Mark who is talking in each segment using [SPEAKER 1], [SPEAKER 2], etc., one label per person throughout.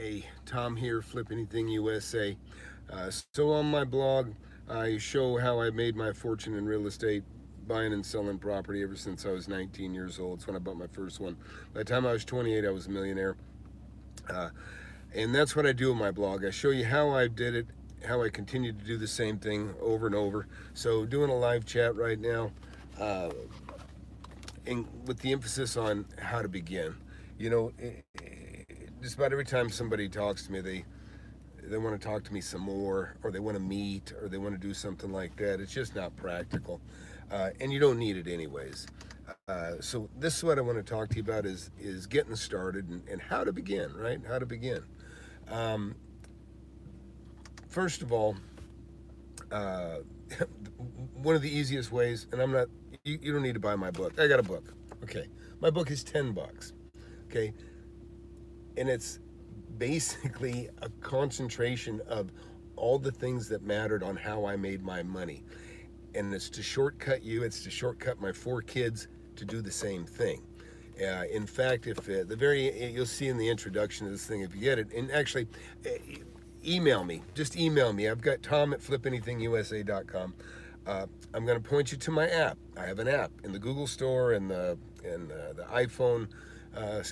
[SPEAKER 1] Hey, Tom here, FlipAnythingUSA. So on my blog, I show how I made my fortune in real estate, buying and selling property ever since I was 19 years old. That's when I bought my first one. By the time I was 28, I was a millionaire. Uh, and that's what I do on my blog. I show you how I did it, how I continue to do the same thing over and over. So doing a live chat right now, uh, and with the emphasis on how to begin. You know, just about every time somebody talks to me, they want to talk to me some more, or they want to meet, or they want to do something like that. It's just not practical, and you don't need it anyways. So this is what I want to talk to you about is getting started and how to begin, right? How to begin. Um, First of all, uh, one of the easiest ways, and I'm not, you don't need to buy my book. I got a book. Okay. My book is $10. Okay. And it's basically a concentration of all the things that mattered on how I made my money. And it's to shortcut you, it's to shortcut my 4 kids to do the same thing. In fact, if you'll see in the introduction of this thing, if you get it, and actually, email me. Just email me. I've got Tom at FlipAnythingUSA.com. I'm going to point you to my app. I have an app in the Google Store and the iPhone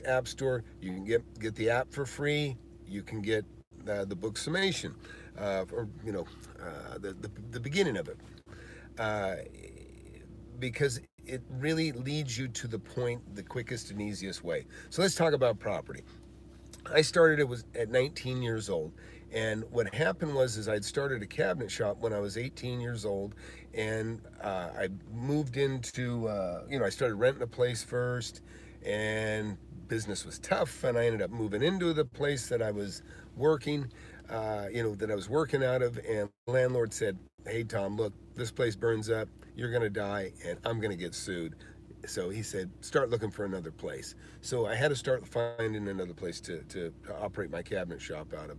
[SPEAKER 1] App Store. You can get the app for free. You can get the book summation, or the beginning of it, because it really leads you to the point the quickest and easiest way. So let's talk about property. I started it was at 19 years old, and what happened was I'd started a cabinet shop when I was 18 years old, and I moved into I started renting a place first, and business was tough, and I ended up moving into the place that I was working, that I was working out of, and the landlord said, "Hey Tom, look, this place burns up, you're gonna die, and I'm gonna get sued." So he said, start looking for another place. So I had to start finding another place to operate my cabinet shop out of.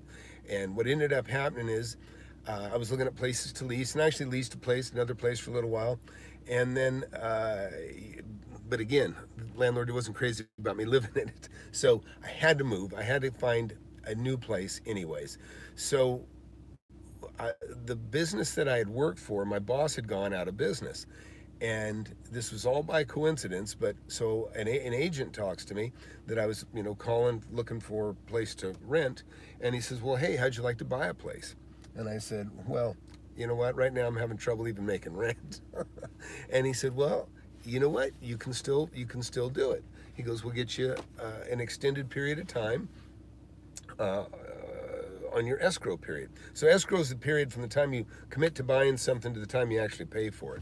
[SPEAKER 1] And what ended up happening is I was looking at places to lease, and I actually leased another place for a little while. And then, but again, the landlord wasn't crazy about me living in it. So I had to move. I had to find a new place anyways. So the business that I had worked for, my boss had gone out of business. And this was all by coincidence, but so an agent talks to me that I was, calling, looking for a place to rent, and he says, "Well, hey, how'd you like to buy a place?" And I said, "Well, you know what? Right now I'm having trouble even making rent." And he said, "Well, you know what? You can still do it." He goes, "We'll get you an extended period of time." On your escrow period. So escrow is the period from the time you commit to buying something to the time you actually pay for it.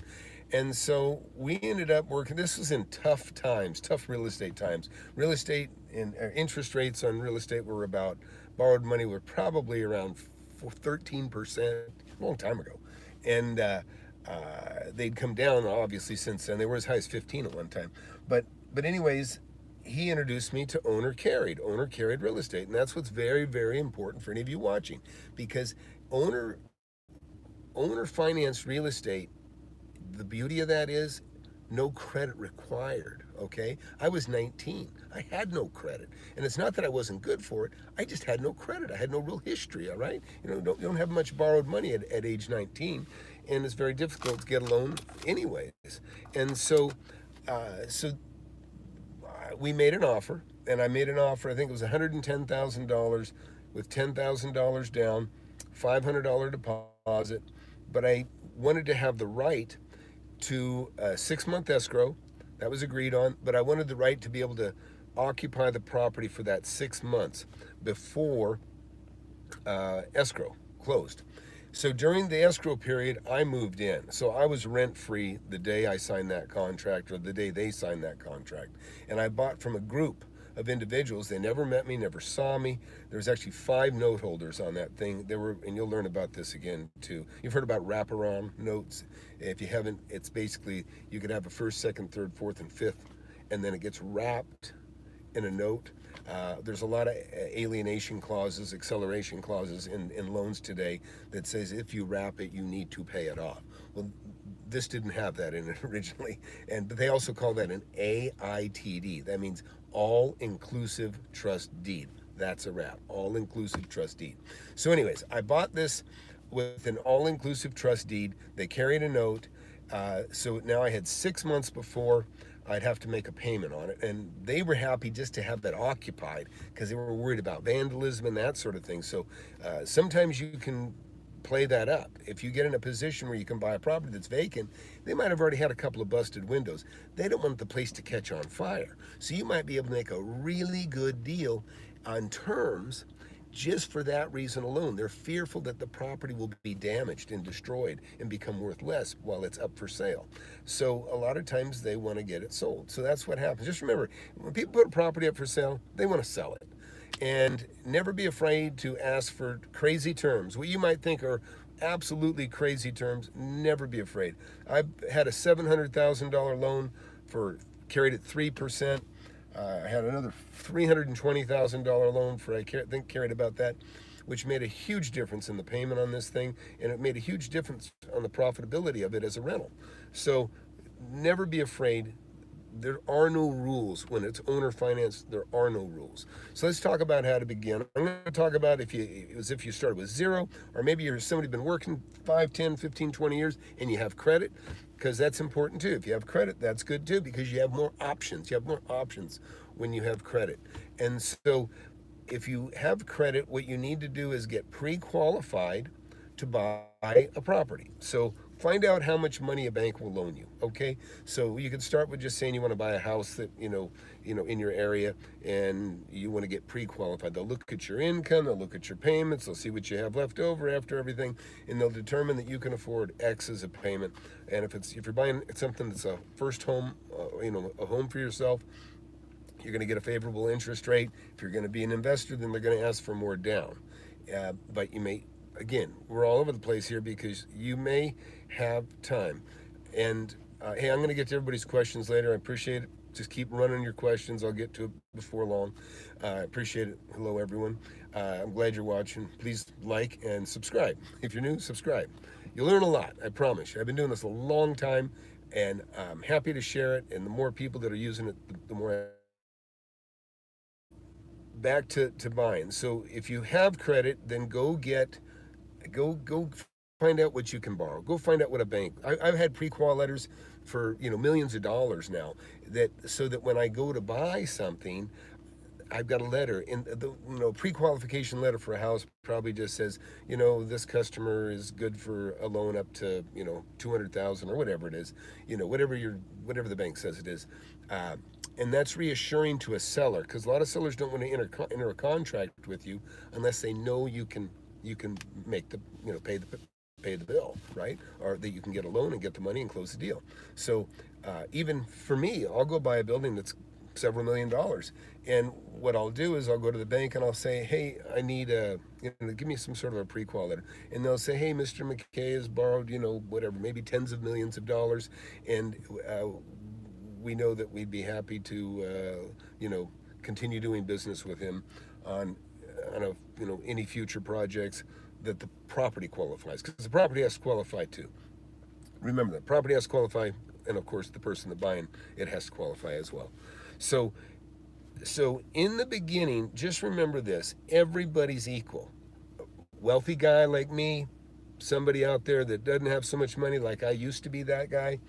[SPEAKER 1] And so we ended up working. This was in tough times, tough real estate times. Real estate and interest rates on real estate were about, borrowed money were probably around 13%, a long time ago. And they'd come down obviously since then. They were as high as 15 at one time. But anyways, he introduced me to owner carried real estate. And that's what's very, very important for any of you watching, because owner financed real estate, the beauty of that is no credit required. Okay, I was 19. I had no credit, and it's not that I wasn't good for it. I just had no credit. I had no real history. All right, you don't have much borrowed money at age 19, and it's very difficult to get a loan anyways. And so, we made an offer, and I made an offer. I think it was $110,000 with $10,000 down, $500 deposit, but I wanted to have the right to a 6-month escrow. That was agreed on, but I wanted the right to be able to occupy the property for that 6 months before escrow closed. So during the escrow period, I moved in. So I was rent-free the day I signed that contract, or the day they signed that contract. And I bought from a group of individuals. They never met me, never saw me. There's actually 5 note holders on that thing. And you'll learn about this again too. You've heard about wraparound notes. If you haven't, it's basically you could have a first, second, third, fourth, and fifth, and then it gets wrapped in a note. There's a lot of alienation clauses, acceleration clauses in loans today that says if you wrap it, you need to pay it off. Well, this didn't have that in it originally, but they also call that an AITD. That means all-inclusive trust deed. That's a wrap. All-inclusive trust deed. So anyways, I bought this with an all-inclusive trust deed. They carried a note. So now I had 6 months before I'd have to make a payment on it. And they were happy just to have that occupied because they were worried about vandalism and that sort of thing. So sometimes you can play that up. If you get in a position where you can buy a property that's vacant, they might have already had a couple of busted windows. They don't want the place to catch on fire. So you might be able to make a really good deal on terms just for that reason alone. They're fearful that the property will be damaged and destroyed and become worth less while it's up for sale. So a lot of times they want to get it sold. So that's what happens. Just remember, when people put a property up for sale, they want to sell it. And never be afraid to ask for crazy terms. What you might think are absolutely crazy terms, never be afraid. I had a $700,000 loan for carried at 3%. I had another $320,000 loan for I think carried about that, which made a huge difference in the payment on this thing, and it made a huge difference on the profitability of it as a rental. So never be afraid. There are no rules when it's owner finance. There are no rules. So let's talk about how to begin. I'm going to talk about if you started with zero, or maybe you're somebody been working 5, 10, 15, 20 years and you have credit, because that's important too. If you have credit, that's good too, because you have more options. You have more options when you have credit. And so if you have credit, what you need to do is get pre-qualified to buy a property. So find out how much money a bank will loan you. Okay, so you can start with just saying you want to buy a house that in your area, and you want to get pre-qualified. They'll look at your income, they'll look at your payments, they'll see what you have left over after everything, and they'll determine that you can afford X as a payment. And if you're buying something that's a first home, a home for yourself, you're going to get a favorable interest rate. If you're going to be an investor, then they're going to ask for more down. But you may, again, we're all over the place here because you may have time. And hey, I'm going to get to everybody's questions later. I appreciate it. Just keep running your questions. I'll get to it before long. I appreciate it. Hello, everyone. I'm glad you're watching. Please like and subscribe. If you're new, subscribe. You'll learn a lot, I promise you. I've been doing this a long time, and I'm happy to share it. And the more people that are using it, the more back to buying. So if you have credit, then go find out what you can borrow. Go find out what a bank. I've had pre-qual letters for millions of dollars now, so that when I go to buy something, I've got a letter, and the pre-qualification letter for a house probably just says, this customer is good for a loan up to 200,000 or whatever it is, whatever the bank says it is, and that's reassuring to a seller, because a lot of sellers don't want to enter a contract with you unless they know you can make the pay the bill, right? Or that you can get a loan and get the money and close the deal. So even for me, I'll go buy a building that's several $1 million, and what I'll do is I'll go to the bank and I'll say, hey, I need give me some sort of a pre-qual letter, and they'll say, hey, Mr. McKay has borrowed whatever, maybe tens of millions of dollars, and we know that we'd be happy to continue doing business with him on any future projects that the property qualifies, because the property has to qualify too. Remember that property has to qualify, and of course the person that's buying it has to qualify as well. So in the beginning, just remember this: everybody's equal. Wealthy guy like me, somebody out there that doesn't have so much money, like I used to be that guy,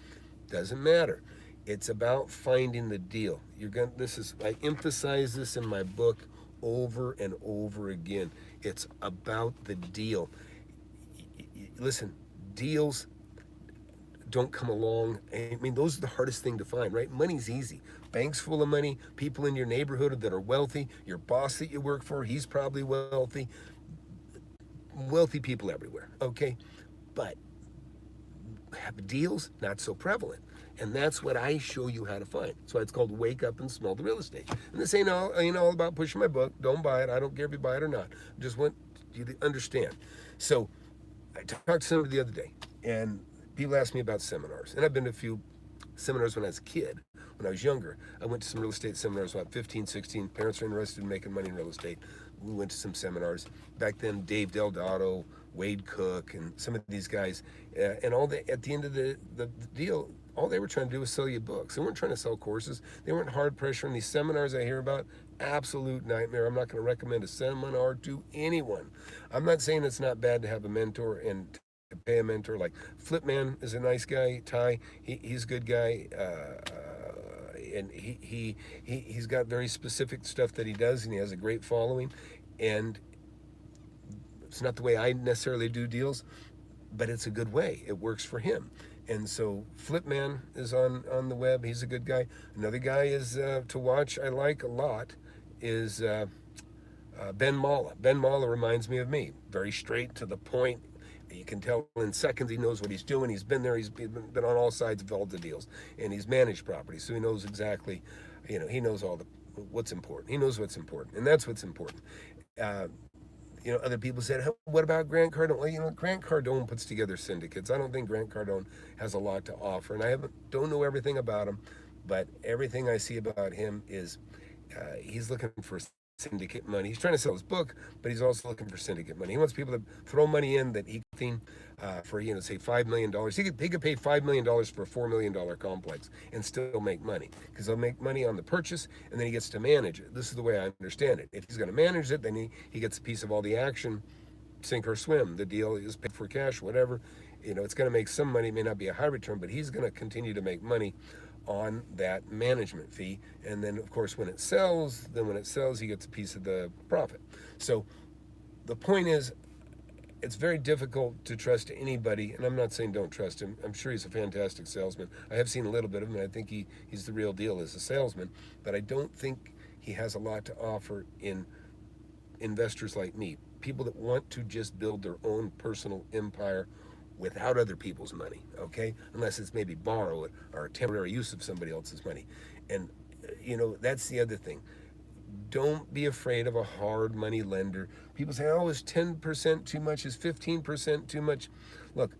[SPEAKER 1] doesn't matter. It's about finding the deal. I emphasize this in my book over and over again. It's about the deal. Listen, deals don't come along. I mean, those are the hardest thing to find, right? Money's easy. Banks full of money, people in your neighborhood that are wealthy, your boss that you work for, he's probably wealthy. Wealthy people everywhere, okay? But deals, not so prevalent. And that's what I show you how to find. So it's called Wake Up and Smell the Real Estate. And this ain't all about pushing my book. Don't buy it. I don't care if you buy it or not. I just want you to understand. So I talked to somebody the other day, and people ask me about seminars. And I've been to a few seminars when I was a kid. When I was younger, I went to some real estate seminars about 15, 16. Parents are interested in making money in real estate. We went to some seminars. Back then, Dave Delgado, Wade Cook, and some of these guys, and at the end of the deal, all they were trying to do was sell you books. They weren't trying to sell courses. They weren't hard pressure. In these seminars I hear about, absolute nightmare. I'm not going to recommend a seminar to anyone. I'm not saying it's not bad to have a mentor and to pay a mentor. Like Flipman is a nice guy. Ty, he's a good guy. And he's got very specific stuff that he does, and he has a great following. And it's not the way I necessarily do deals, but it's a good way. It works for him. And so Flipman is on the web. He's a good guy. Another guy is to watch, I like a lot, is Ben Malla. Ben Malla reminds me of me. Very straight to the point. You can tell in seconds he knows what he's doing. He's been there. He's been on all sides of all the deals. And he's managed properties, so he knows exactly, he knows all the what's important. He knows what's important, and that's what's important. Uh, Other people said, hey, what about Grant Cardone? Well, Grant Cardone puts together syndicates. I don't think Grant Cardone has a lot to offer, and don't know everything about him, but everything I see about him is he's looking for syndicate money. He's trying to sell his book, but he's also looking for syndicate money. He wants people to throw money in that he can for say $5 million. He could pay $5 million for a $4 million complex and still make money, because he'll make money on the purchase and then he gets to manage it. This is the way I understand it. If he's going to manage it, then he gets a piece of all the action, sink or swim. The deal is paid for cash, whatever. It's going to make some money. It may not be a high return, but he's going to continue to make money on that management fee. And then of course when it sells, he gets a piece of the profit. So the point is, it's very difficult to trust anybody, and I'm not saying don't trust him. I'm sure he's a fantastic salesman. I have seen a little bit of him, and I think he's the real deal as a salesman, but I don't think he has a lot to offer in investors like me, people that want to just build their own personal empire without other people's money, okay? Unless it's maybe borrow it or temporary use of somebody else's money. And, that's the other thing. Don't be afraid of a hard money lender. People say, oh, is 10% too much? Is 15% too much? Look,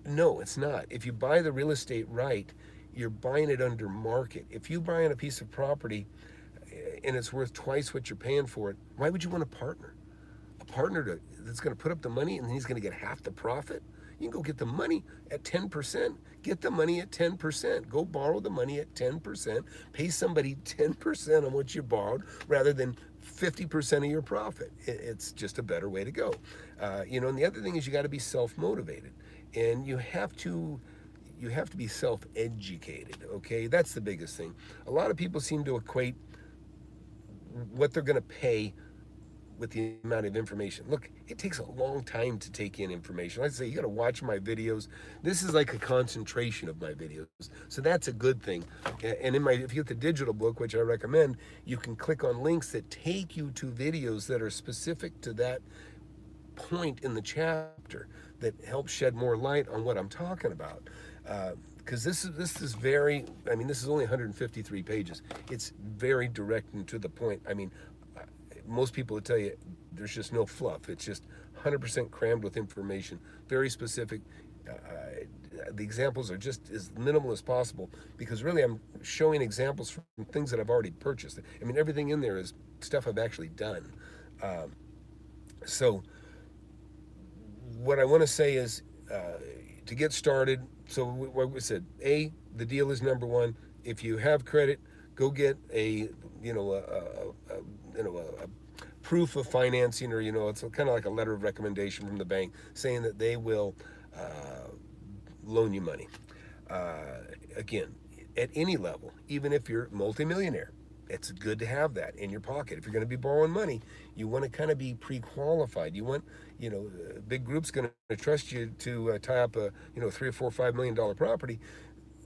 [SPEAKER 1] no, it's not. If you buy the real estate right, you're buying it under market. If you buy in a piece of property and it's worth twice what you're paying for it, why would you want a partner? A partner that's going to put up the money and he's going to get half the profit? You can go get the money at 10%. Get the money at 10%. Go borrow the money at 10%. Pay somebody 10% on what you borrowed rather than 50% of your profit. It's just a better way to go. And the other thing is you got to be self-motivated, and you have to be self-educated. Okay, that's the biggest thing. A lot of people seem to equate what they're going to pay with the amount of information. Look, it takes a long time to take in information. Like I say, you got to watch my videos. This is like a concentration of my videos, so that's a good thing. And if you get the digital book, which I recommend, you can click on links that take you to videos that are specific to that point in the chapter that help shed more light on what I'm talking about. Because this is very, this is only 153 pages. It's very direct and to the point. Most people would tell you there's just no fluff. It's just 100% crammed with information, very specific. The examples are just as minimal as possible, because really I'm showing examples from things that I've already purchased. Everything in there is stuff I've actually done. So what I want to say is, to get started, so what we said, the deal is number one. If you have credit, go get a proof of financing, or it's kind of like a letter of recommendation from the bank saying that they will loan you money. Again, at any level, even if you're multimillionaire, it's good to have that in your pocket. If you're going to be borrowing money, you want to kind of be pre-qualified. You want, a big group's going to trust you to tie up a, $3 or $4 or $5 million property.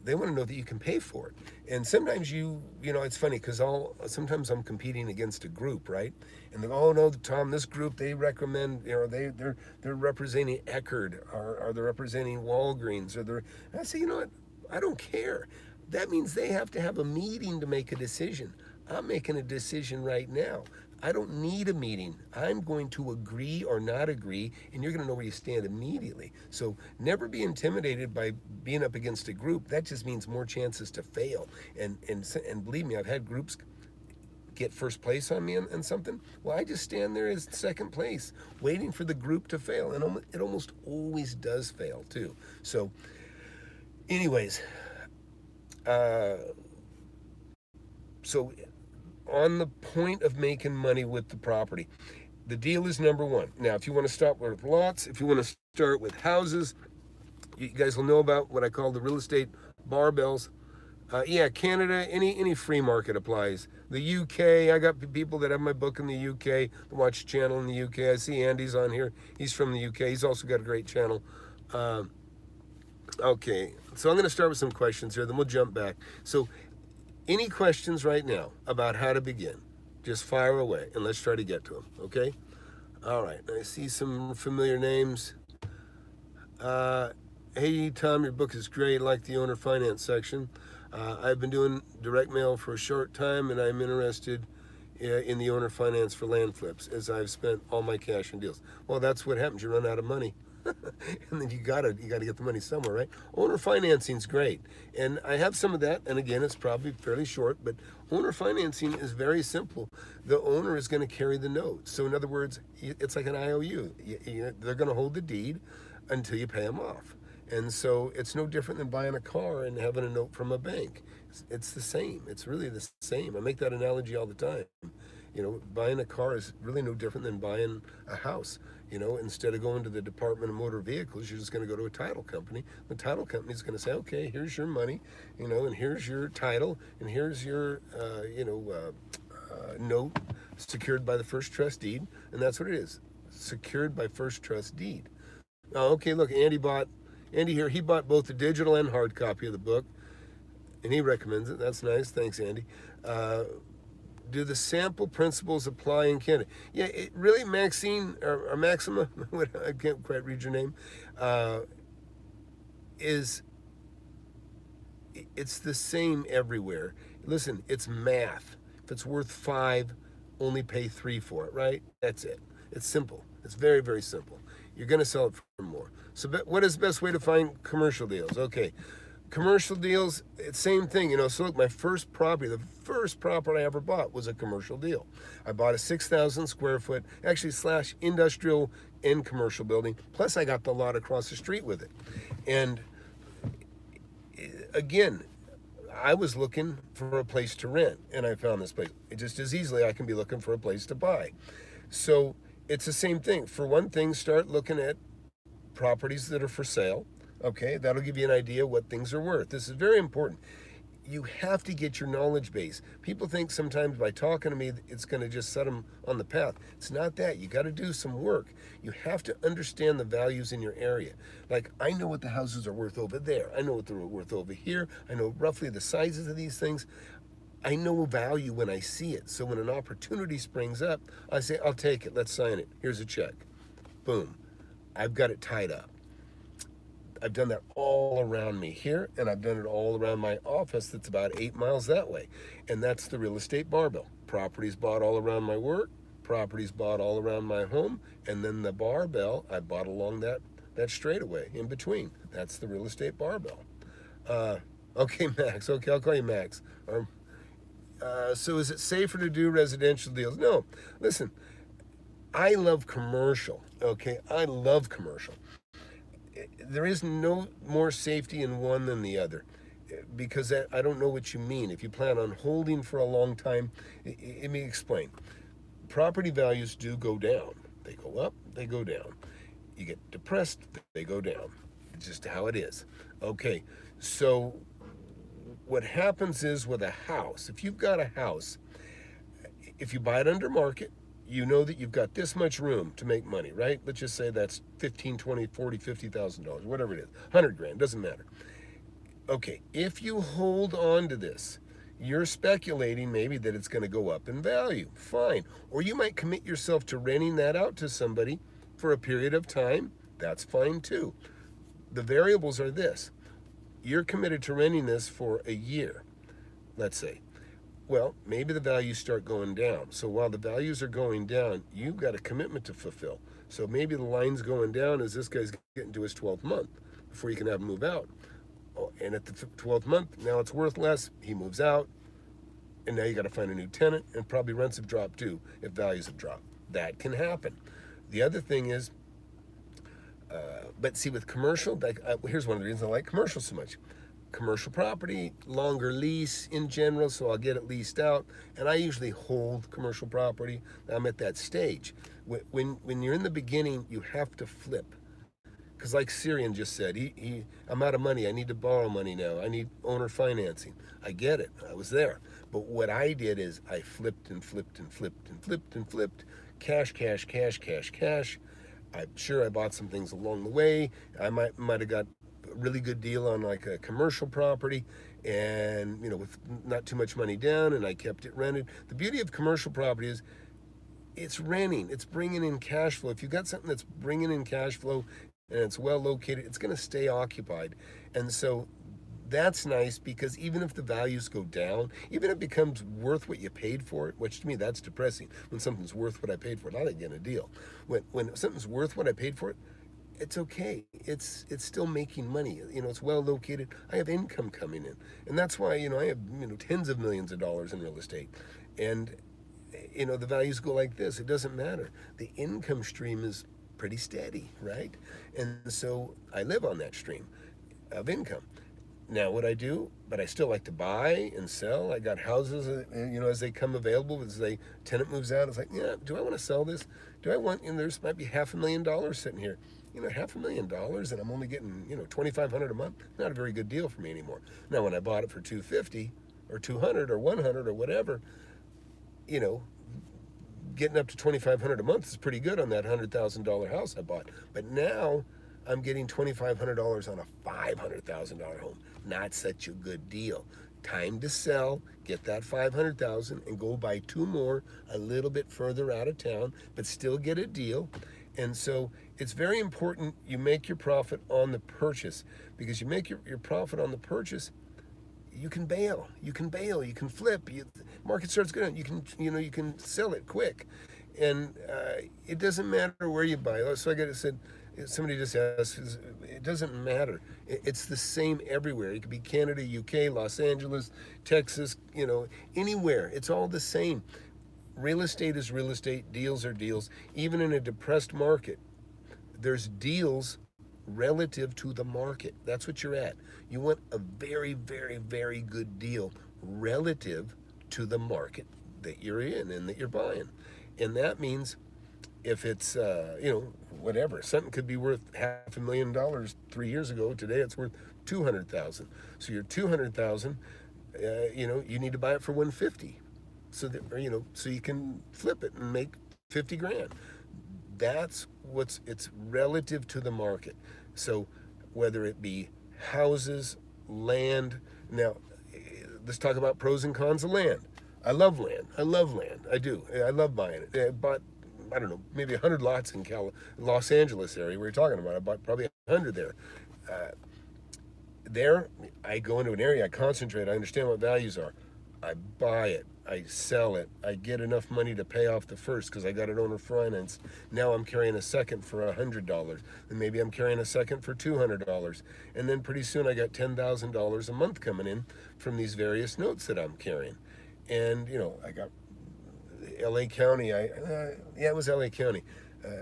[SPEAKER 1] They want to know that you can pay for it. And sometimes it's funny, because sometimes I'm competing against a group, right? And they go, oh no, Tom, this group, they recommend, they're representing Eckerd, or they're representing Walgreens, and I say, you know what? I don't care. That means they have to have a meeting to make a decision. I'm making a decision right now. I don't need a meeting. I'm going to agree or not agree, and you're going to know where you stand immediately. So never be intimidated by being up against a group. That just means more chances to fail. And believe me, I've had groups get first place on me on something. Well, I just stand there as second place, waiting for the group to fail, and it almost always does fail too. So, anyways, so on the point of making money with the property. The deal is number one. Now, if you want to start with lots, if you want to start with houses, you guys will know about what I call the real estate barbells. Yeah, Canada, any free market applies. The UK, I got people that have my book in the UK, the Watch channel in the UK. I see Andy's on here. He's from the UK. He's also got a great channel. Okay, so I'm going to start with some questions here, then we'll jump back. So, any questions right now about how to begin? Just fire away, and let's try to get to them, okay? All right, I see some familiar names. Hey, Tom, your book is great. I like the owner finance section. I've been doing direct mail for a short time, and I'm interested in the owner finance for land flips, as I've spent all my cash in deals. Well, that's what happens. You run out of money. And then you gotta get the money somewhere, right? Owner financing's great, and I have some of that. And again, it's probably fairly short, but owner financing is very simple. The owner is going to carry the note. So in other words, it's like an IOU. They're going to hold the deed until you pay them off. And so it's no different than buying a car and having a note from a bank. It's the same. It's really the same. I make that analogy all the time. Buying a car is really no different than buying a house. Instead of going to the Department of Motor Vehicles, you're just going to go to a title company. The title company is going to say, okay, here's your money, and here's your title, and here's your, note secured by the first trust deed. And that's what it is, secured by first trust deed. Oh, okay, look, Andy here, he bought both the digital and hard copy of the book, and he recommends it. That's nice. Thanks, Andy. Do the sample principles apply in Canada? Yeah, it really, Maxine, or Maxima, I can't quite read your name, it's the same everywhere. Listen, it's math. If it's worth 5, only pay 3 for it, right? That's it. It's simple. It's very, very simple. You're going to sell it for more. So what is the best way to find commercial deals? Okay. Commercial deals, it's same thing, So look, the first property I ever bought was a commercial deal. I bought a 6,000 square foot, actually / industrial and commercial building. Plus I got the lot across the street with it. And again, I was looking for a place to rent, and I found this place. Just as easily I can be looking for a place to buy. So it's the same thing. For one thing, start looking at properties that are for sale. Okay, that'll give you an idea what things are worth. This is very important. You have to get your knowledge base. People think sometimes by talking to me, it's going to just set them on the path. It's not that. You got to do some work. You have to understand the values in your area. Like, I know what the houses are worth over there. I know what they're worth over here. I know roughly the sizes of these things. I know value when I see it. So when an opportunity springs up, I say, I'll take it. Let's sign it. Here's a check. Boom. I've got it tied up. I've done that all around me here, and I've done it all around my office that's about 8 miles that way. And that's the real estate barbell. Properties bought all around my work, properties bought all around my home, and then the barbell I bought along that straightaway in between. That's the real estate barbell. Okay, Max. Okay, I'll call you Max. So is it safer to do residential deals? No. Listen, I love commercial. Okay, I love commercial. There is no more safety in one than the other, because I don't know what you mean. If you plan on holding for a long time, let me explain. Property values do go down. They go up, they go down. You get depressed, they go down. It's just how it is. Okay, so what happens is with a house, if you've got a house, if you buy it under market, you know that you've got this much room to make money, right? Let's just say that's $15, $20, $40, $50,000, whatever it is, 100 grand, doesn't matter. Okay, if you hold on to this, you're speculating maybe that it's going to go up in value. Fine. Or you might commit yourself to renting that out to somebody for a period of time. That's fine too. The variables are this. You're committed to renting this for a year, let's say. Well, maybe the values start going down. So while the values are going down, you've got a commitment to fulfill. So maybe the line's going down as this guy's getting to his 12th month before you can have him move out. Oh, and at the 12th month, now it's worth less. He moves out, and now you got to find a new tenant, and probably rents have dropped too if values have dropped. That can happen. The other thing is, but see, with commercial, here's one of the reasons I like commercial so much. commercial property, longer lease in general, so I'll get it leased out. And I usually hold commercial property. I'm at that stage. When you're in the beginning, you have to flip. Because like Syrian just said, I'm out of money. I need to borrow money now. I need owner financing. I get it. I was there. But what I did is I flipped and flipped and flipped and flipped and flipped. Cash, cash, cash, cash, cash. I'm sure I bought some things along the way. I might have got a really good deal on like a commercial property, and with not too much money down, and I kept it rented. The beauty of commercial property is it's renting, it's bringing in cash flow. If you've got something that's bringing in cash flow and it's well located, it's going to stay occupied. And so that's nice, because even if the values go down, even if it becomes worth what you paid for it, which to me that's depressing, when something's worth what I paid for it, I like getting a deal. When something's worth what I paid for it, it's okay. It's still making money. It's well located. I have income coming in, and that's why I have tens of millions of dollars in real estate, and the values go like this. It doesn't matter. The income stream is pretty steady, right? And so I live on that stream of income. Now, what I do, but I still like to buy and sell. I got houses, as they come available, as the tenant moves out, it's like, yeah, do I want to sell this? Do I want, there's might be $500,000 sitting here. $500,000, and I'm only getting, $2,500 a month. Not a very good deal for me anymore. Now, when I bought it for $250 or $200 or $100 or whatever, getting up to $2,500 a month is pretty good on that $100,000 house I bought. But now I'm getting $2,500 on a $500,000 home. Not such a good deal. Time to sell, get that $500,000, and go buy two more a little bit further out of town, but still get a deal. And so it's very important you make your profit on the purchase, because you make your profit on the purchase, you can bail, you can flip. Market starts going, you can sell it quick, and it doesn't matter where you buy. So somebody just asked, it doesn't matter. It's the same everywhere. It could be Canada, UK, Los Angeles, Texas, anywhere. It's all the same. Real estate is real estate. Deals are deals. Even in a depressed market, there's deals relative to the market. That's what you're at. You want a very, very, very good deal relative to the market that you're in and that you're buying. And that means if it's, whatever, something could be worth $500,000 3 years ago. Today it's worth $200,000. So your $200,000, you need to buy it for $150. So that, so you can flip it and make 50 grand. That's it's relative to the market. So whether it be houses, land. Now, let's talk about pros and cons of land. I love land. I do. I love buying it. I bought, I don't know, maybe 100 lots in Los Angeles area where you're talking about. I bought probably 100 there. There, I go into an area, I concentrate, I understand what values are. I buy it, I sell it, I get enough money to pay off the first because I got it owner finance. Now I'm carrying a second for $100, and maybe I'm carrying a second for $200, and then pretty soon I got $10,000 a month coming in from these various notes that I'm carrying. And I got LA County. It was LA County,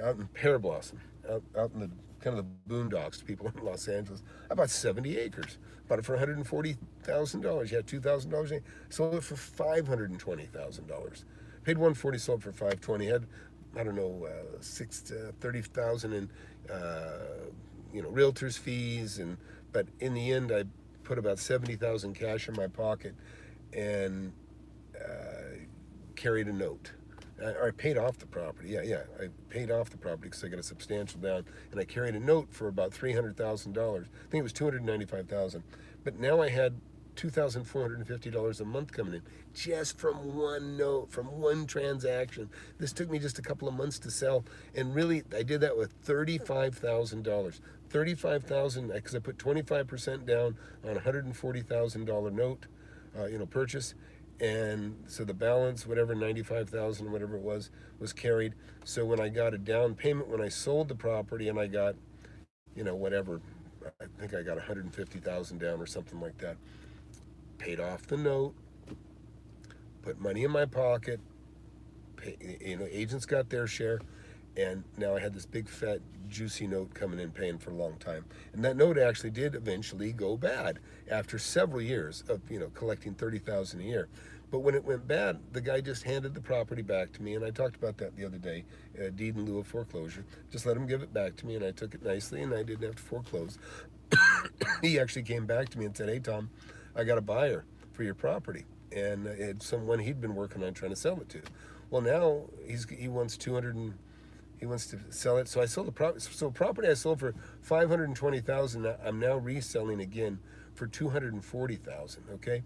[SPEAKER 1] out in Pear Blossom, out in the kind of the boondocks to people in Los Angeles. I bought 70 acres. Bought it for $140,000. You had $2,000. Sold it for $520,000. Paid $140, sold for $520. Had, I don't know, $30,000 in realtors fees, but in the end I put about $70,000 cash in my pocket and carried a note. I paid off the property. I paid off the property because I got a substantial down, and I carried a note for about $300,000. I think it was $295,000. But now I had $2,450 a month coming in just from one note, from one transaction. This took me just a couple of months to sell, and really I did that with $35,000. $35,000 because I put 25% down on a $140,000 note, purchase. And so the balance, whatever, 95,000, whatever it was carried. So when I got a down payment, when I sold the property, and I got, whatever, I think I got 150,000 down or something like that, paid off the note, put money in my pocket, agents got their share, And now I had this big fat juicy note coming in paying for a long time. And that note actually did eventually go bad after several years of, collecting 30,000 a year. But when it went bad, the guy just handed the property back to me, and I talked about that the other day, deed in lieu of foreclosure. Just let him give it back to me, and I took it nicely, and I didn't have to foreclose. He actually came back to me and said, "Hey, Tom, I got a buyer for your property." And it's someone he'd been working on trying to sell it to. Well, now he wants 200 and he wants to sell it. So I sold the property. So property I sold for 520,000. I'm now reselling again for 240,000. Okay,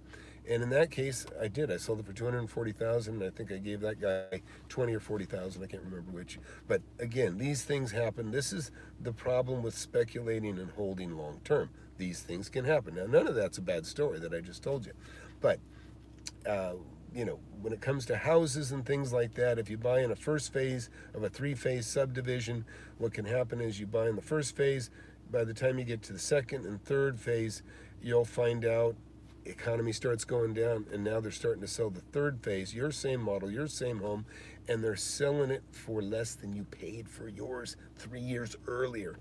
[SPEAKER 1] and in that case, I did. I sold it for 240,000. I think I gave that guy 20 or 40,000. I can't remember which. But again, these things happen. This is the problem with speculating and holding long term. These things can happen. Now, none of that's a bad story that I just told you, but when it comes to houses and things like that, if you buy in a first phase of a 3-phase subdivision, what can happen is you buy in the first phase. By the time you get to the second and third phase, you'll find out economy starts going down, and now they're starting to sell the third phase, your same model, your same home, and they're selling it for less than you paid for yours 3 years earlier.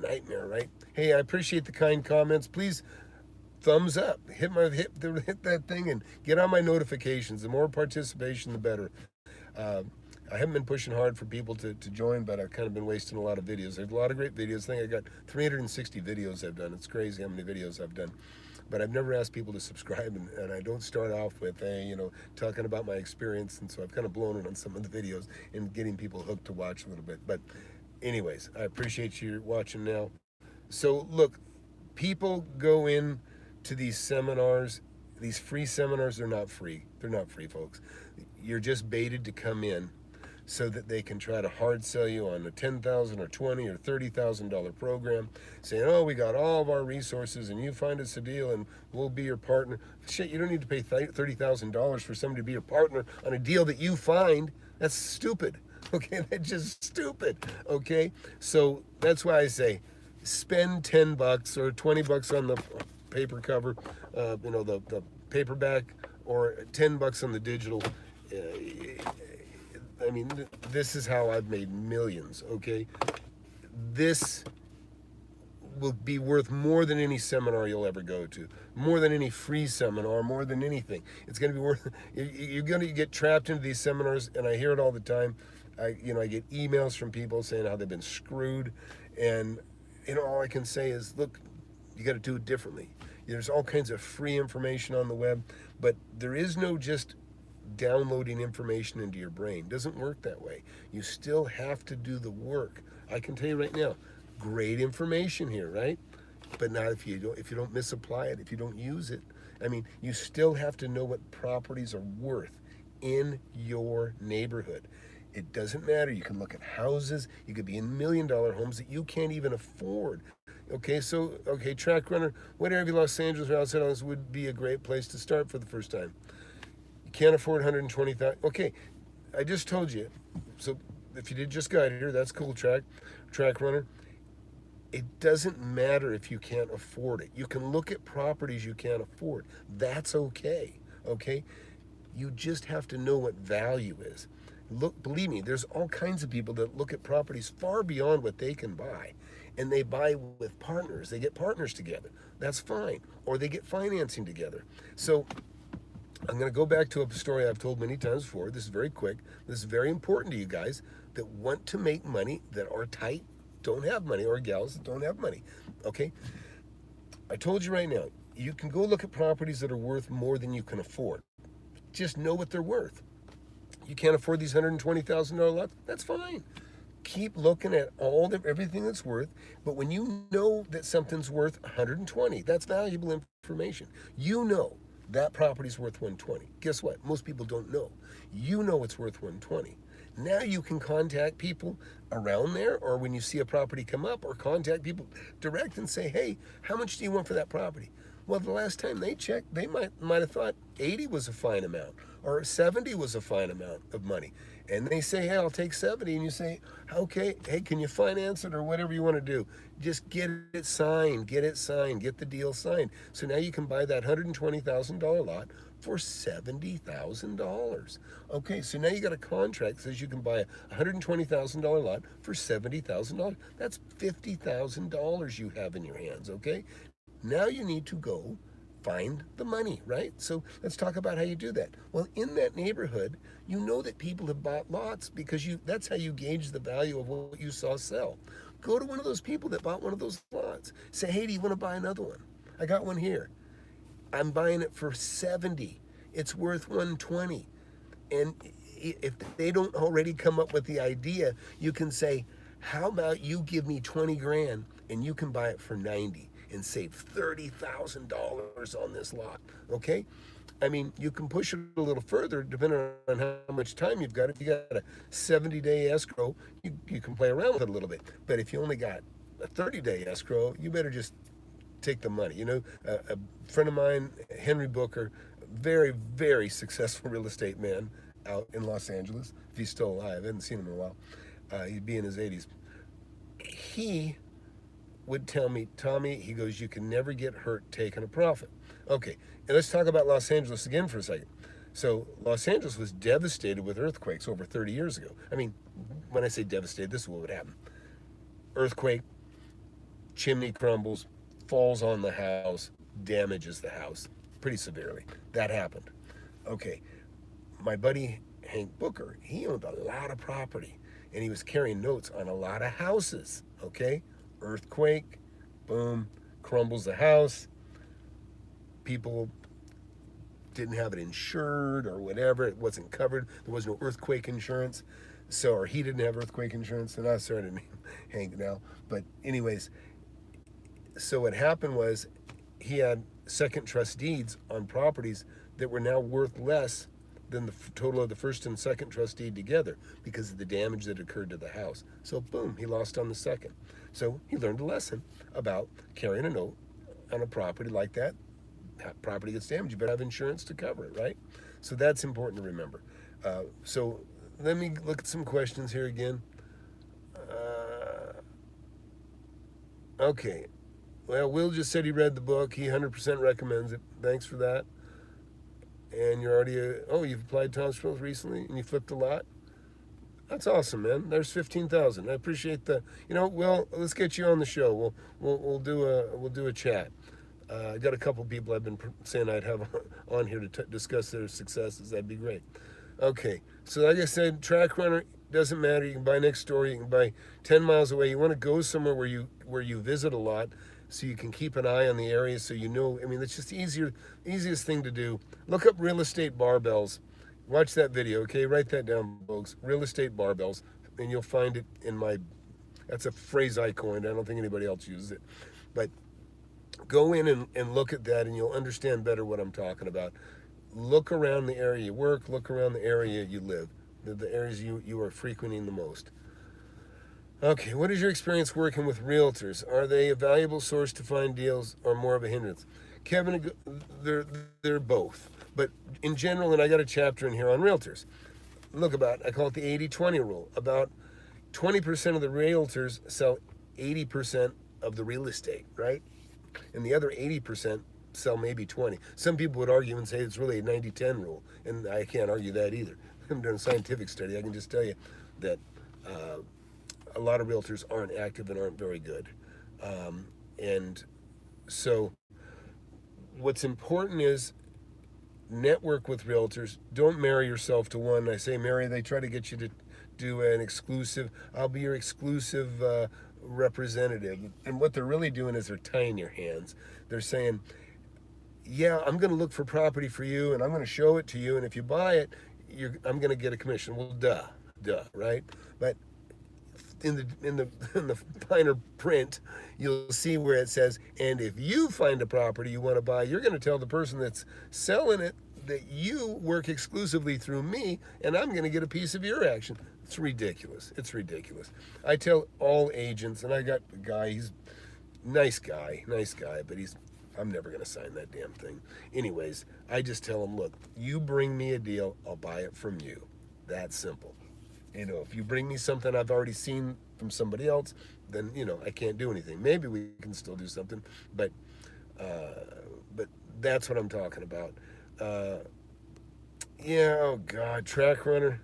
[SPEAKER 1] Nightmare, right? Hey, I appreciate the kind comments. Please thumbs up, hit that thing and get on my notifications. The more participation, the better. I haven't been pushing hard for people to join, but I've kind of been wasting a lot of videos. There's a lot of great videos. I think I got 360 videos I've done. It's crazy how many videos I've done. But I've never asked people to subscribe, and I don't start off with talking about my experience, and so I've kind of blown it on some of the videos and getting people hooked to watch a little bit. But anyways, I appreciate you watching now. So look, people go in to these seminars, these free seminars. They're not free. They're not free, folks. You're just baited to come in so that they can try to hard sell you on a $10,000 or $20,000 or $30,000 program, saying, "Oh, we got all of our resources, and you find us a deal, and we'll be your partner." Shit, you don't need to pay $30,000 for somebody to be your partner on a deal that you find. That's stupid. Okay, that's just stupid. Okay, so that's why I say, spend $10 or $20 on the paper cover, the paperback, or $10 on the digital. I mean, this is how I've made millions. Okay, this will be worth more than any seminar you'll ever go to, more than any free seminar, more than anything. It's going to be worth. You're going to get trapped into these seminars, and I hear it all the time. I get emails from people saying how they've been screwed, and all I can say is, look, you got to do it differently. There's all kinds of free information on the web, but there is no just downloading information into your brain. It doesn't work that way. You still have to do the work. I can tell you right now, great information here, right? But not if you don't misapply it, if you don't use it. I mean, you still have to know what properties are worth in your neighborhood. It doesn't matter. You can look at houses. You could be in $1 million homes that you can't even afford. Okay, Track Runner, what area of Los Angeles or outside of this would be a great place to start for the first time? You can't afford 120,000. Okay, I just told you. So if you did just got here, that's cool, Track Runner. It doesn't matter if you can't afford it. You can look at properties you can't afford. That's okay. Okay, you just have to know what value is. Look, believe me, there's all kinds of people that look at properties far beyond what they can buy, and they buy with partners. They get partners together. That's fine. Or they get financing together. So I'm going to go back to a story I've told many times before. This is very quick. This is very important to you guys that want to make money, that are tight, don't have money, or gals that don't have money. Okay? I told you right now, you can go look at properties that are worth more than you can afford. Just know what they're worth. You can't afford these $120,000 lots? That's fine. Keep looking at everything that's worth, but when you know that something's worth 120, that's valuable information. You know that property's worth 120. Guess what? Most people don't know. You know it's worth 120. Now you can contact people around there, or when you see a property come up, or contact people direct and say, "Hey, how much do you want for that property?" Well, the last time they checked, they might have thought 80 was a fine amount, or 70 was a fine amount of money. And they say, hey, I'll take 70. And you say, okay, hey, can you finance it or whatever you want to do? Just get it signed, get the deal signed. So now you can buy that $120,000 lot for $70,000. Okay, so now you got a contract that says you can buy a $120,000 lot for $70,000. That's $50,000 you have in your hands, okay? Now you need to go find the money, right? So let's talk about how you do that. Well, in that neighborhood, you know that people have bought lots because that's how you gauge the value of what you saw sell. Go to one of those people that bought one of those lots. Say, hey, do you want to buy another one? I got one here. I'm buying it for 70. It's worth 120. And if they don't already come up with the idea, you can say, how about you give me 20 grand and you can buy it for 90 and save $30,000 on this lot, okay? I mean, you can push it a little further depending on how much time you've got. If you got a 70-day escrow, you can play around with it a little bit. But if you only got a 30-day escrow, you better just take the money. You know, a friend of mine, Henry Booker, very, very successful real estate man out in Los Angeles, if he's still alive. I haven't seen him in a while. He'd be in his 80s. He would tell me, Tommy, he goes, you can never get hurt taking a profit. Okay, and let's talk about Los Angeles again for a second. So Los Angeles was devastated with earthquakes over 30 years ago. I mean, when I say devastated, this is what would happen. Earthquake, chimney crumbles, falls on the house, damages the house pretty severely. That happened. Okay, my buddy Hank Booker, he owned a lot of property and he was carrying notes on a lot of houses, okay? Earthquake, boom, crumbles the house. People didn't have it insured or whatever. It wasn't covered. There was no earthquake insurance. So, or he didn't have earthquake insurance. And I'm sorry to name Hank now. But anyways, so what happened was he had second trust deeds on properties that were now worth less than the total of the first and second trust deed together because of the damage that occurred to the house. So boom, he lost on the second. So he learned a lesson about carrying a note on a property like that. Property gets damaged, you better have insurance to cover it, right? So that's important to remember. So let me look at some questions here again. Okay. Well, Will just said he read the book. He 100% recommends it. Thanks for that. And you're already, you've applied Thompson recently and you flipped a lot? That's awesome, man. There's 15,000. I appreciate the, Will, let's get you on the show. We'll do a chat. I got a couple people I've been saying I'd have on here to discuss their successes. That'd be great. Okay, so like I said, track runner doesn't matter. You can buy next door. You can buy 10 miles away. You want to go somewhere where you visit a lot, so you can keep an eye on the area. So you know. I mean, it's just easiest thing to do. Look up real estate barbells. Watch that video. Okay, write that down, folks. Real estate barbells, and you'll find it in my. That's a phrase I coined. I don't think anybody else uses it, but. Go in and look at that and you'll understand better what I'm talking about. Look around the area you work, look around the area you live, the areas you are frequenting the most. Okay, what is your experience working with realtors? Are they a valuable source to find deals or more of a hindrance? Kevin, they're both. But in general, and I got a chapter in here on realtors. I call it the 80-20 rule. About 20% of the realtors sell 80% of the real estate, right? And the other 80% sell maybe 20. Some people would argue and say it's really a 90-10 rule, and I can't argue that either. I'm doing a scientific study. I can just tell you that a lot of realtors aren't active and aren't very good. And so what's important is network with realtors. Don't marry yourself to one. I say marry, they try to get you to do an exclusive, I'll be your exclusive representative. And what they're really doing is they're tying your hands. They're saying, yeah, I'm going to look for property for you and I'm going to show it to you, and if you buy it, I'm going to get a commission. Well, duh, right? But in the finer print, you'll see where it says, and if you find a property you want to buy, you're going to tell the person that's selling it that you work exclusively through me, and I'm going to get a piece of your action. It's ridiculous. It's ridiculous. I tell all agents, and I got a guy, he's nice guy, but I'm never going to sign that damn thing. Anyways, I just tell him, look, you bring me a deal, I'll buy it from you. That simple. If you bring me something I've already seen from somebody else, then I can't do anything. Maybe we can still do something, but but that's what I'm talking about. Uh, yeah. Oh God, Track Runner.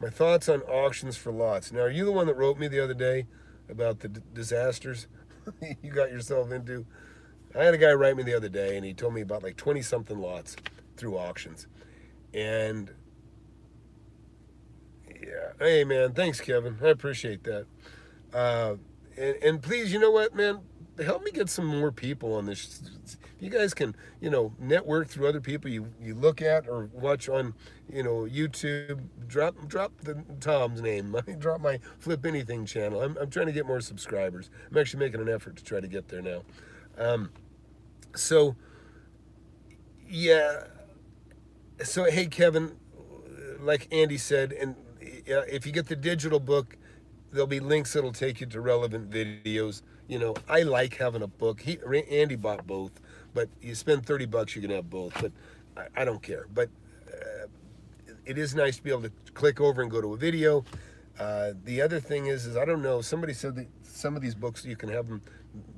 [SPEAKER 1] My thoughts on auctions for lots. Now, are you the one that wrote me the other day about the disasters you got yourself into? I had a guy write me the other day, and he told me about like 20 something lots through auctions. And yeah, hey man, thanks, Kevin. I appreciate that. Uh, and please, you know what, man? Help me get some more people on this. You guys can, network through other people you look at or watch on, YouTube. Drop the Tom's name. Drop my Flip Anything channel. I'm trying to get more subscribers. I'm actually making an effort to try to get there now. So yeah. So hey, Kevin, like Andy said, and if you get the digital book, there'll be links that'll take you to relevant videos. I like having a book. Andy bought both, but you spend $30, you can have both. But I don't care. But it is nice to be able to click over and go to a video. The other thing is I don't know. Somebody said that some of these books you can have them.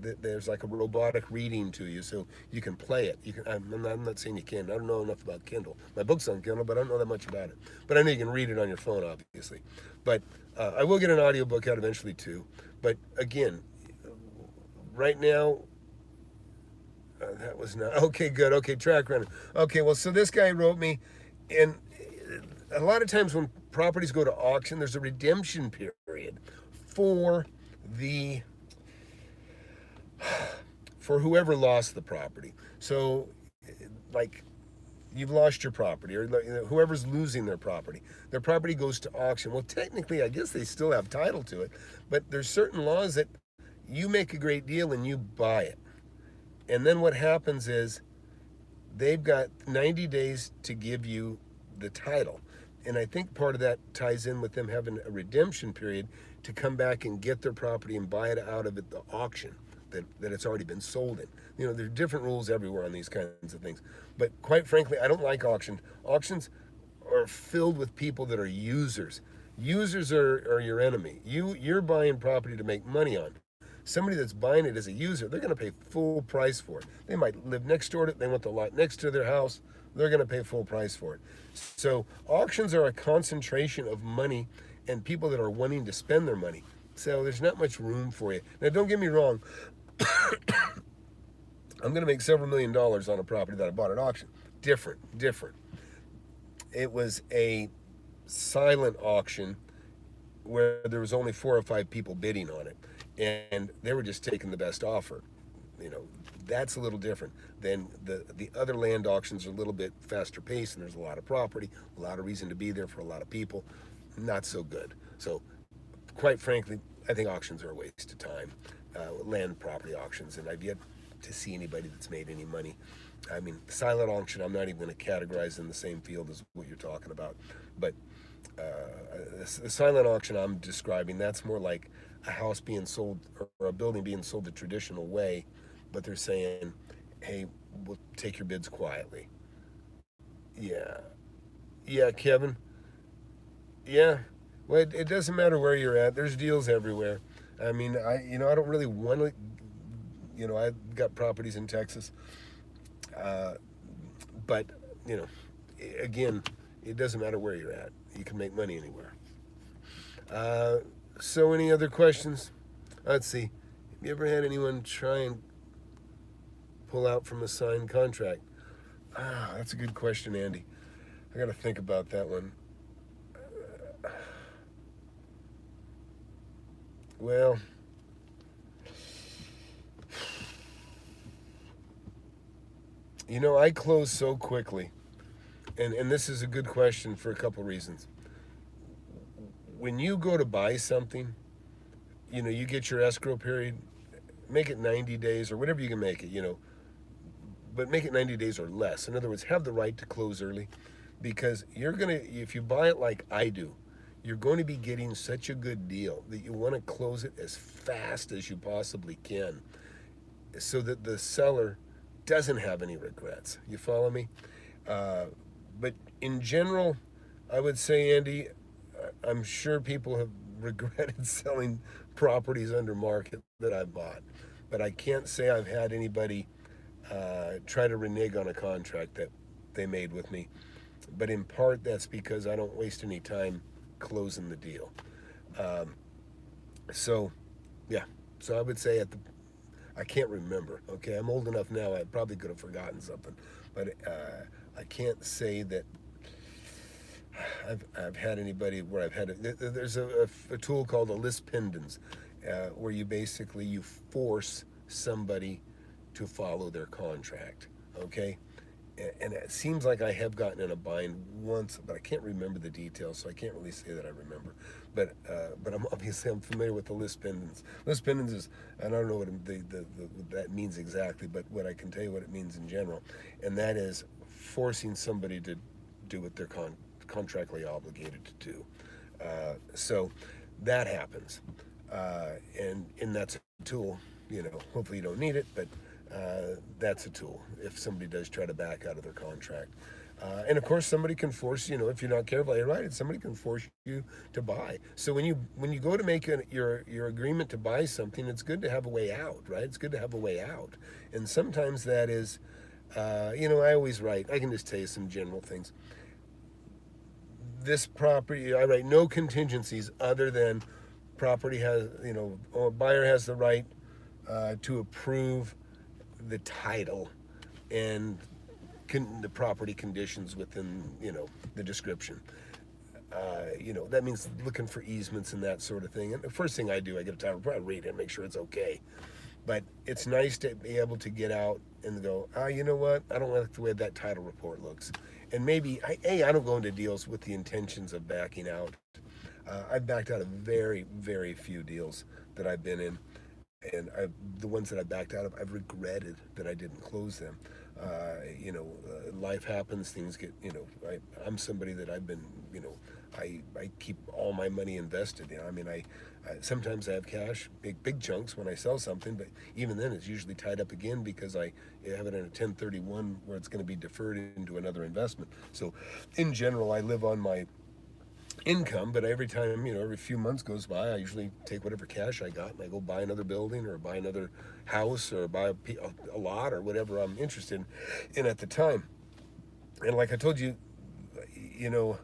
[SPEAKER 1] There's like a robotic reading to you, so you can play it. I'm not saying you can. I don't know enough about Kindle. My book's on Kindle, but I don't know that much about it. But I know you can read it on your phone, obviously. But I will get an audiobook out eventually too. But again, right now, that was not okay. Good. Okay, Track Runner. Okay, well, so this guy wrote me, and a lot of times when properties go to auction, there's a redemption period for the for whoever lost the property. So, like, you've lost your property, or whoever's losing their property goes to auction. Well, technically, I guess they still have title to it, but there's certain laws that you make a great deal and you buy it. And then what happens is they've got 90 days to give you the title. And I think part of that ties in with them having a redemption period to come back and get their property and buy it out of the auction that it's already been sold in. There are different rules everywhere on these kinds of things. But quite frankly, I don't like auctions. Auctions are filled with people that are users. Users are your enemy. You're buying property to make money on. Somebody that's buying it as a user, they're going to pay full price for it. They might live next door to it. They want the lot next to their house. They're going to pay full price for it. So auctions are a concentration of money and people that are wanting to spend their money. So there's not much room for you. Now, don't get me wrong. I'm going to make several $1 million on a property that I bought at auction. Different. It was a silent auction where there was only 4 or 5 people bidding on it, and they were just taking the best offer. That's a little different than the other land auctions are a little bit faster paced, and there's a lot of property, a lot of reason to be there for a lot of people. Not so good. So, quite frankly, I think auctions are a waste of time. Land property auctions, and I've yet to see anybody that's made any money. I mean, silent auction, I'm not even going to categorize in the same field as what you're talking about. But the silent auction I'm describing, that's more like a house being sold or a building being sold the traditional way, but they're saying, hey, we'll take your bids quietly. Yeah, Kevin. Yeah. Well, it doesn't matter where you're at. There's deals everywhere. I mean, I don't really want to, I've got properties in Texas, but again, it doesn't matter where you're at. You can make money anywhere. So, any other questions? Let's see. Have you ever had anyone try and pull out from a signed contract? That's a good question, Andy. I got to think about that one. Well, I close so quickly, and this is a good question for a couple reasons. When you go to buy something, you get your escrow period, make it 90 days or whatever you can make it, but make it 90 days or less. In other words, have the right to close early, because if you buy it like I do, you're going to be getting such a good deal that you want to close it as fast as you possibly can so that the seller doesn't have any regrets. You follow me? But in general, I would say, Andy, I'm sure people have regretted selling properties under market that I bought, but I can't say I've had anybody try to renege on a contract that they made with me. But in part, that's because I don't waste any time closing the deal. Um, so, yeah. So I would say I can't remember. Okay, I'm old enough now. I probably could have forgotten something, but I can't say that I've had anybody where I've had there's a tool called a list pendens, where you force somebody to follow their contract. Okay, and it seems like I have gotten in a bind once, but I can't remember the details, so I can't really say that I remember. But I'm familiar with the list pendens. List pendens is, and I don't know what that means exactly, but what I can tell you what it means in general, and that is forcing somebody to do what they're contractually obligated to do. So that happens, and that's a tool. Hopefully you don't need it, but that's a tool if somebody does try to back out of their contract. And of course, somebody can force if you're not careful, you're right. Somebody can force you to buy. So when you go to make your agreement to buy something, it's good to have a way out, right? It's good to have a way out, and sometimes that is, I always write. I can just tell you some general things. This property, I write no contingencies other than property has, or buyer has the right to approve the title and the property conditions within the description. That means looking for easements and that sort of thing. And the first thing I do, I get a title report, I read it and make sure it's okay. But it's nice to be able to get out and go, you know what? I don't like the way that title report looks. And maybe, I don't go into deals with the intentions of backing out. I've backed out of very, very few deals that I've been in. And the ones that I backed out of, I've regretted that I didn't close them. Life happens, things get, I'm somebody that I've been, I keep all my money invested. I sometimes I have cash, big chunks when I sell something, but even then it's usually tied up again because I have it in a 1031 where it's going to be deferred into another investment. So in general, I live on my income, but every time, every few months goes by, I usually take whatever cash I got and I go buy another building or buy another house or buy a lot or whatever I'm interested in at the time. And like I told you, you know,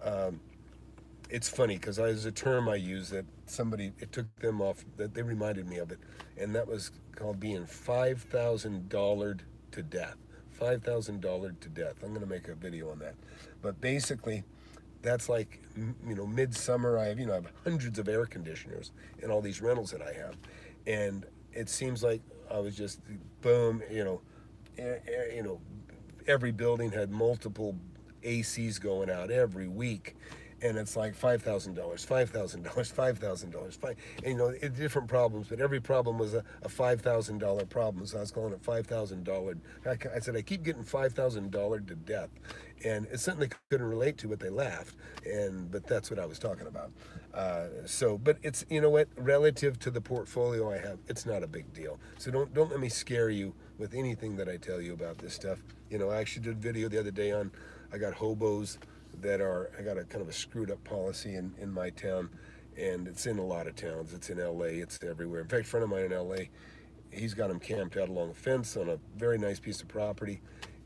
[SPEAKER 1] um, it's funny because there's a term I use that it took them off, that they reminded me of it, and that was called being $5,000 to death. $5,000 to death. I'm going to make a video on that. But basically, that's like, midsummer. I have hundreds of air conditioners in all these rentals that I have, and it seems like I was just boom. Every building had multiple ACs going out every week, and it's like $5,000, $5,000, $5,000, and different problems, but every problem was a $5,000 problem. So I was calling it $5,000. I said I keep getting $5,000 to death, and it's something they couldn't relate to, but they laughed, but that's what I was talking about. But it's relative to the portfolio I have, it's not a big deal. So don't let me scare you with anything that I tell you about this stuff. I actually did a video the other day on, I got hobos I got a kind of a screwed up policy in my town, and it's in a lot of towns. It's in LA, it's everywhere. In fact, a friend of mine in LA, he's got them camped out along a fence on a very nice piece of property,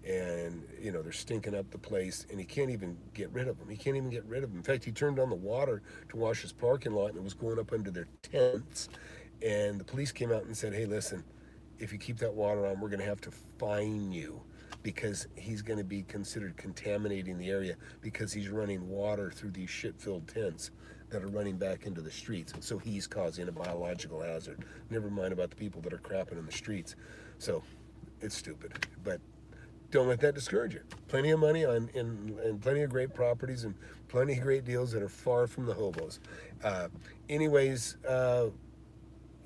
[SPEAKER 1] and they're stinking up the place, and he can't even get rid of them. In fact, he turned on the water to wash his parking lot, and it was going up under their tents, and the police came out and said, hey, listen, if you keep that water on, we're going to have to fine you, because he's going to be considered contaminating the area because he's running water through these shit-filled tents that are running back into the streets. So he's causing a biological hazard. Never mind about the people that are crapping in the streets. So it's stupid. But don't let that discourage you. Plenty of money and plenty of great properties and plenty of great deals that are far from the hobos. Anyways,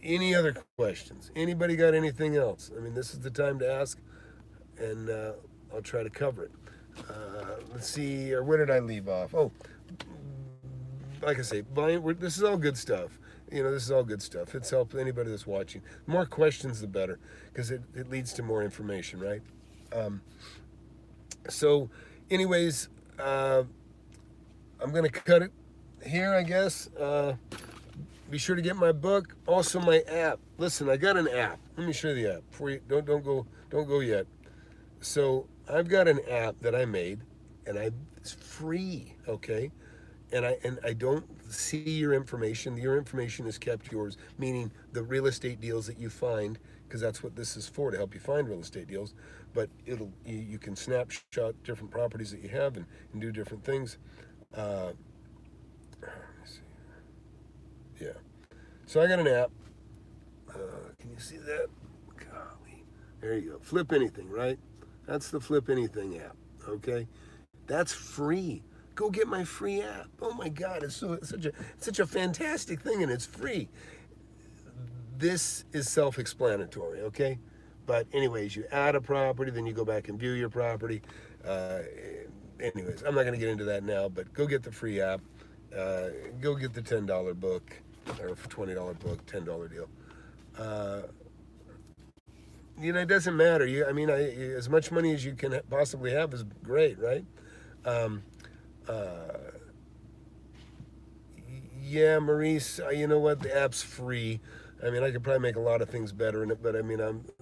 [SPEAKER 1] any other questions? Anybody got anything else? This is the time to ask, and I'll try to cover it. Let's see, or where did I leave off? Oh, like I say, this is all good stuff. This is all good stuff. It's helped anybody that's watching. The more questions, the better, because it leads to more information, right? So, anyways, I'm going to cut it here, I guess. Be sure to get my book, also my app. Listen, I got an app. Let me show you the app before you don't go yet. So I've got an app that I made, and it's free, okay? And I don't see your information. Your information is kept yours, meaning the real estate deals that you find, because that's what this is for, to help you find real estate deals. But you can snapshot different properties that you have and do different things. Let me see. Yeah. So I got an app. Can you see that? Golly. There you go. Flip Anything, right? That's the Flip Anything app. Okay. That's free. Go get my free app. Oh my God, it's such a fantastic thing, and it's free. This is self-explanatory, okay? But anyways, you add a property, then you go back and view your property. Anyways, I'm not going to get into that now, but go get the free app. Go get the $10 book, or $20 book, $10 deal. It doesn't matter. As much money as you can possibly have is great, right? Yeah, Maurice, you know what? The app's free. I could probably make a lot of things better in it, but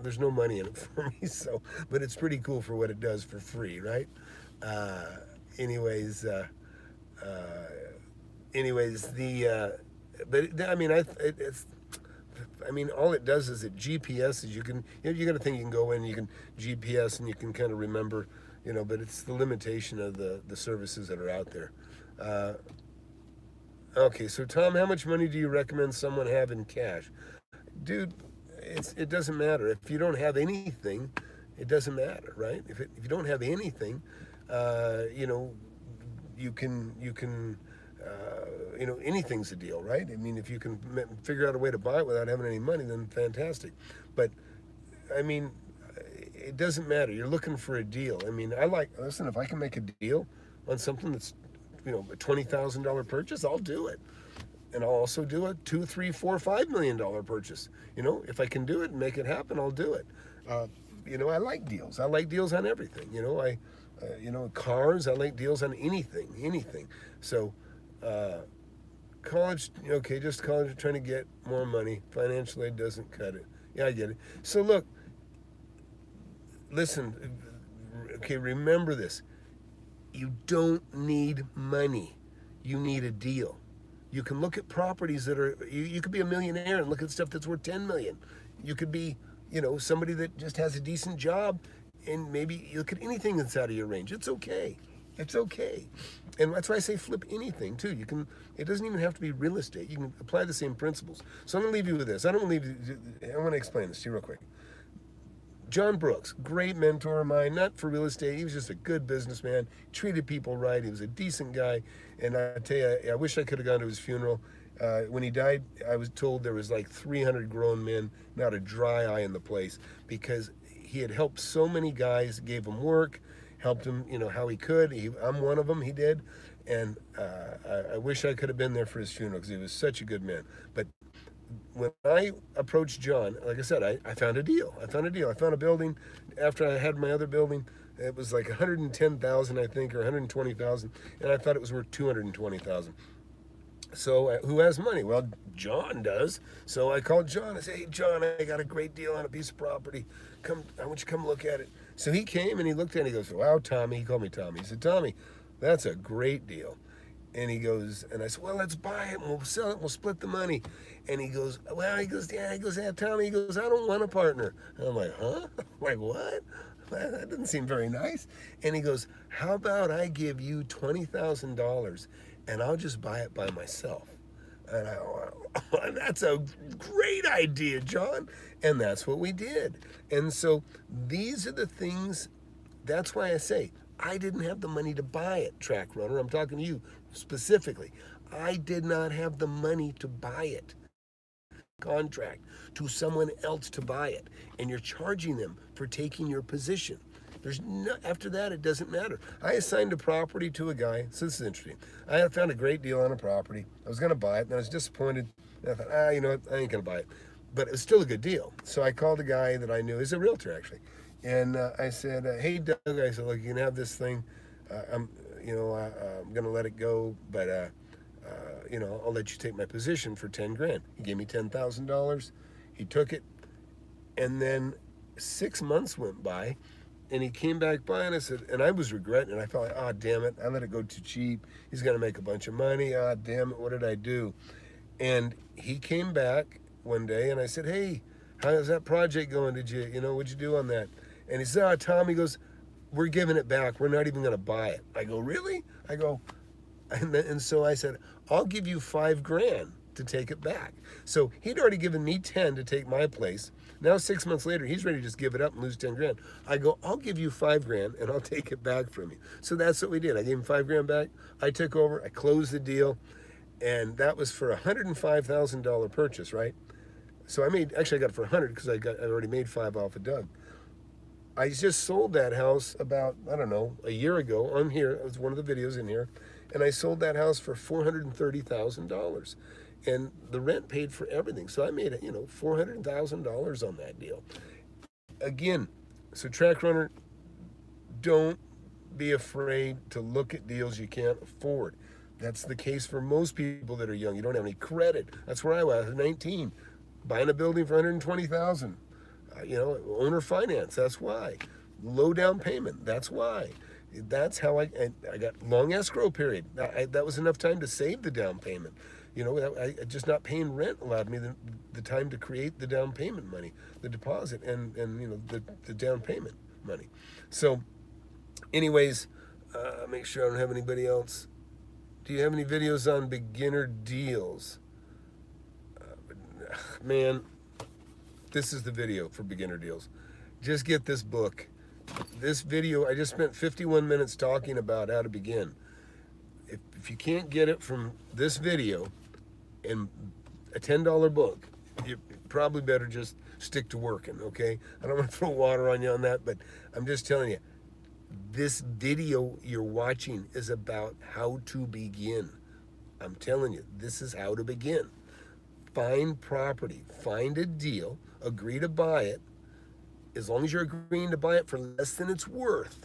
[SPEAKER 1] there's no money in it for me. So, but it's pretty cool for what it does for free, right? Anyways, all it does is it GPSs. You got a thing you can go in, you can GPS, and you can kind of remember, but it's the limitation of the services that are out there. Okay, so Tom, how much money do you recommend someone have in cash? Dude, it doesn't matter. If you don't have anything, it doesn't matter, right? If you don't have anything, you can anything's a deal, right? If you can figure out a way to buy it without having any money, then fantastic. But it doesn't matter. You're looking for a deal. Listen, if I can make a deal on something that's a $20,000 purchase, I'll do it. And I'll also do a $2, $3, $4, $5 million purchase. If I can do it and make it happen, I'll do it. I like deals. I like deals on everything. Cars. I like deals on anything. So, college. Okay, just college trying to get more money. Financial aid doesn't cut it. Yeah, I get it. So look, listen. Okay, remember this. You don't need money. You need a deal. You can look at properties that are, you could be a millionaire and look at stuff that's worth 10 million. You could be, somebody that just has a decent job, and maybe you look at anything that's out of your range. It's okay. It's okay. And that's why I say flip anything too. It doesn't even have to be real estate. You can apply the same principles. So I'm going to leave you with this. I want to explain this to you real quick. John Brooks, great mentor of mine, not for real estate. He was just a good businessman, treated people right. He was a decent guy. And I tell you, I wish I could have gone to his funeral. When he died, I was told there was like 300 grown men, not a dry eye in the place, because he had helped so many guys, gave them work, helped them, how he could. I'm one of them, he did. And I wish I could have been there for his funeral, because he was such a good man. But when I approached John, like I said, I found a deal. I found a building after I had my other building. It was like 110,000, I think, or 120,000, and I thought it was worth 220,000. So who has money? Well, John does. So I called John. I said, "Hey, John, I got a great deal on a piece of property. I want you to come look at it." So he came and he looked at it. He goes, "Wow, Tommy." He called me Tommy. He said, "Tommy, that's a great deal." And he goes, and I said, "Well, let's buy it and we'll sell it and we'll split the money." And he goes, "Yeah, Tommy," he goes, "I don't want a partner." And I'm like, "Huh?" Like, what? That doesn't seem very nice. And he goes, "How about I give you $20,000 and I'll just buy it by myself?" And I went, "That's a great idea, John." And that's what we did. And so these are the things, that's why I say, I didn't have the money to buy it, Track Runner. I'm talking to you specifically. I did not have the money to buy it. Contract to someone else to buy it, and you're charging them for taking your position. After that, it doesn't matter. I assigned a property to a guy. So this is interesting. I found a great deal on a property. I was going to buy it, and I was disappointed. And I thought, you know what? I ain't going to buy it. But it was still a good deal. So I called a guy that I knew. He's a realtor, actually. And I said, "Hey, Doug," I said, "Look, you can have this thing. I'm going to let it go, but, I'll let you take my position for 10 grand. He gave me $10,000. He took it. And then 6 months went by, and he came back by, and I said, and I was regretting it. I felt like, oh, damn it, I let it go too cheap. He's going to make a bunch of money. Ah, damn it, what did I do? And he came back one day, and I said, hey, how's that project going? What'd you do on that? And he said, oh, Tom, he goes, we're giving it back. We're not even going to buy it. I go, really? I go, and so I said, I'll give you 5 grand to take it back. So he'd already given me 10 to take my place. Now 6 months later, he's ready to just give it up and lose 10 grand. I go, I'll give you 5 grand and I'll take it back from you. So that's what we did. I gave him 5 grand back. I took over, I closed the deal, and that was for a $105,000 purchase, right? So I got it for 100 because I already made 5 off of Doug. I just sold that house about, I don't know, a year ago. I'm here, it was one of the videos in here, and I sold that house for $430,000. And the rent paid for everything. So I made $400,000 on that deal. Again, so Track Runner, don't be afraid to look at deals you can't afford. That's the case for most people that are young. You don't have any credit. That's where I was, 19, buying a building for $120,000. Owner finance, that's why. Low down payment, that's why. That's how I got long escrow period. That was enough time to save the down payment. Just not paying rent allowed me the time to create the down payment money, the deposit, and the down payment money. So, anyways, make sure I don't have anybody else. Do you have any videos on beginner deals? Man, this is the video for beginner deals. Just get this book. This video, I just spent 51 minutes talking about how to begin. If you can't get it from this video and a $10 book, you probably better just stick to working, okay? I don't want to throw water on you on that, but I'm just telling you, this video you're watching is about how to begin. I'm telling you, this is how to begin. Find property, find a deal, agree to buy it. As long as you're agreeing to buy it for less than it's worth,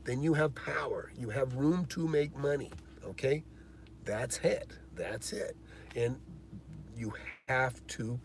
[SPEAKER 1] then you have power. You have room to make money, okay? That's it. That's it. And you have to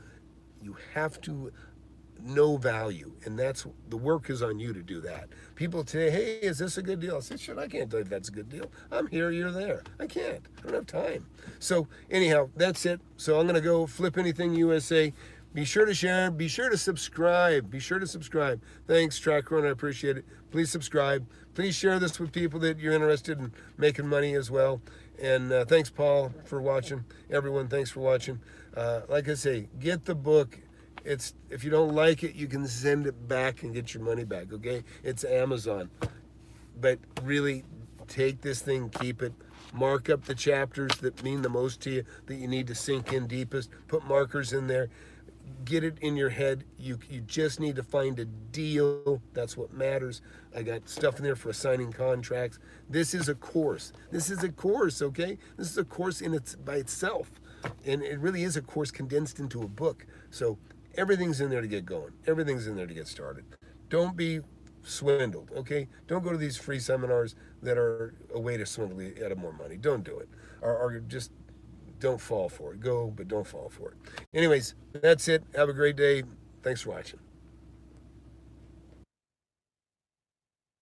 [SPEAKER 1] know value, and that's the work is on you to do that. People say, hey, is this a good deal? I say, shit, I can't tell you if that's a good deal. I'm here, you're there. I can't. I don't have time. So anyhow, that's it. So I'm going to go FlipAnythingUSA. Be sure to share. Be sure to subscribe. Be sure to subscribe. Thanks, Track Runner. I appreciate it. Please subscribe. Please share this with people that you're interested in making money as well. And thanks, Paul, for watching. Everyone, thanks for watching. Like I say, get the book. If you don't like it, you can send it back and get your money back, okay? It's Amazon. But really, take this thing, keep it. Mark up the chapters that mean the most to you, that you need to sink in deepest. Put markers in there. Get it in your head. You just need to find a deal. That's what matters. I got stuff in there for assigning contracts. This is a course. This is a course, okay? This is a course by itself. And it really is a course condensed into a book. So everything's in there to get going. Everything's in there to get started. Don't be swindled, okay? Don't go to these free seminars that are a way to swindle you out of more money. Don't do it. Or just don't fall for it. Go, but don't fall for it. Anyways, that's it. Have a great day. Thanks for watching.